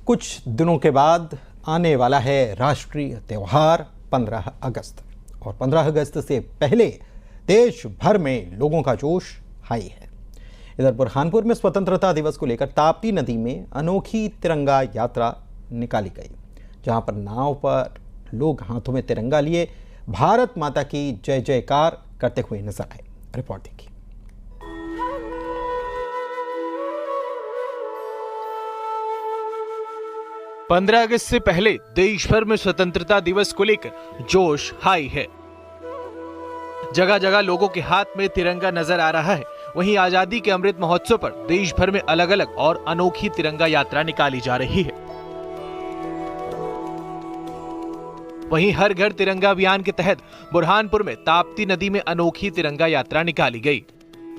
कुछ दिनों के बाद आने वाला है राष्ट्रीय त्यौहार 15 अगस्त और 15 अगस्त से पहले देश भर में लोगों का जोश हाई है। इधर बुरहानपुर में स्वतंत्रता दिवस को लेकर ताप्ती नदी में अनोखी तिरंगा यात्रा निकाली गई, जहां पर नाव पर लोग हाथों में तिरंगा लिए भारत माता की जय जयकार करते हुए नजर आए। रिपोर्ट देखिए। पंद्रह अगस्त से पहले देश भर में स्वतंत्रता दिवस को लेकर जोश हाई है। जगह जगह लोगों के हाथ में तिरंगा नजर आ रहा है। वहीं आजादी के अमृत महोत्सव पर देश भर में अलग अलग और अनोखी तिरंगा यात्रा निकाली जा रही है। वहीं हर घर तिरंगा अभियान के तहत बुरहानपुर में ताप्ती नदी में अनोखी तिरंगा यात्रा निकाली गई।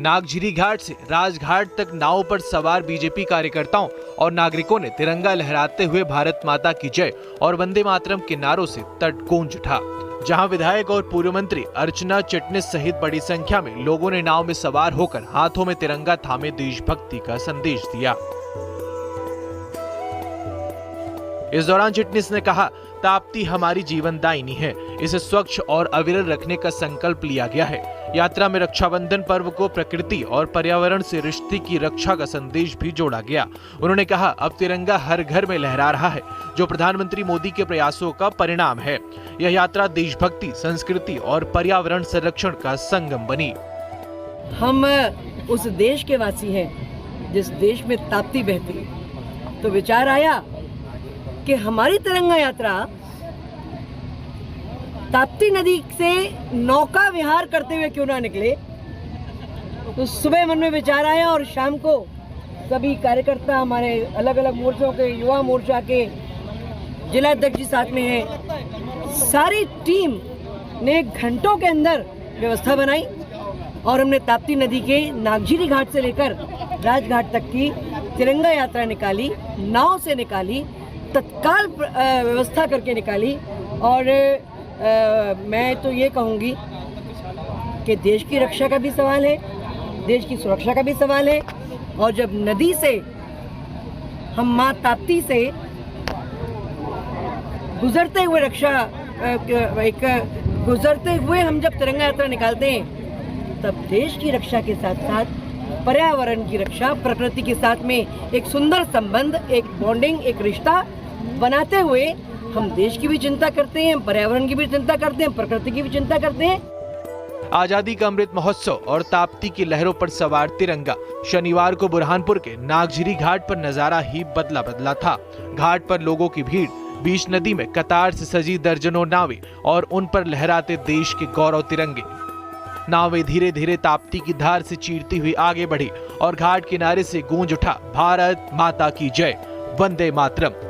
नागझिरी घाट से राजघाट तक नाव पर सवार बीजेपी कार्यकर्ताओं और नागरिकों ने तिरंगा लहराते हुए भारत माता की जय और वंदे मातरम के नारों से तट गूंज उठा। जहां विधायक और पूर्व मंत्री अर्चना चिटनिस सहित बड़ी संख्या में लोगों ने नाव में सवार होकर हाथों में तिरंगा थामे देशभक्ति का संदेश दिया। इस दौरान चिटनिस ने कहा, ताप्ती हमारी जीवनदायिनी है, इसे स्वच्छ और अविरल रखने का संकल्प लिया गया है। यात्रा में रक्षाबंधन पर्व को प्रकृति और पर्यावरण से रिश्ते की रक्षा का संदेश भी जोड़ा गया। उन्होंने कहा, अब तिरंगा हर घर में लहरा रहा है, जो प्रधानमंत्री मोदी के प्रयासों का परिणाम है। यह यात्रा देशभक्ति, संस्कृति और पर्यावरण संरक्षण का संगम बनी। हम उस देश के वासी हैं जिस देश में ताप्ती बहती, तो विचार आया कि हमारी तिरंगा यात्रा ताप्ती नदी से नौका विहार करते हुए क्यों ना निकले। तो सुबह मन में विचार आया और शाम को सभी कार्यकर्ता, हमारे अलग अलग मोर्चों के, युवा मोर्चा के जिला अध्यक्ष जी साथ में हैं, सारी टीम ने घंटों के अंदर व्यवस्था बनाई और हमने ताप्ती नदी के नागझिरी घाट से लेकर राजघाट तक की तिरंगा यात्रा निकाली। नाव से निकाली, तत्काल व्यवस्था करके निकाली। और मैं तो ये कहूँगी कि देश की रक्षा का भी सवाल है, देश की सुरक्षा का भी सवाल है। और जब नदी से हम माँ ताप्ती से गुजरते हुए गुजरते हुए हम जब तिरंगा यात्रा निकालते हैं, तब देश की रक्षा के साथ साथ पर्यावरण की रक्षा, प्रकृति के साथ में एक सुंदर संबंध, एक बॉन्डिंग, एक रिश्ता बनाते हुए हम देश की भी चिंता करते हैं, पर्यावरण की भी चिंता करते हैं, प्रकृति की भी चिंता करते हैं। आजादी का अमृत महोत्सव और ताप्ती की लहरों पर सवार तिरंगा शनिवार को बुरहानपुर के नागझिरी घाट पर नजारा ही बदला था। घाट पर लोगों की भीड़, बीच नदी में कतार से सजी दर्जनों नावें और उन पर लहराते देश के गौरव तिरंगे। नावें धीरे धीरे ताप्ती की धार से चीरती हुई आगे बढ़ी और घाट किनारे से गूंज उठा, भारत माता की जय, वंदे मातरम।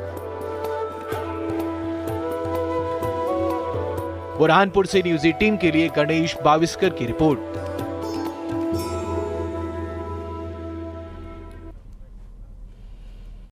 बुरहानपुर से न्यूज़ 18 के लिए गणेश बाविस्कर की रिपोर्ट।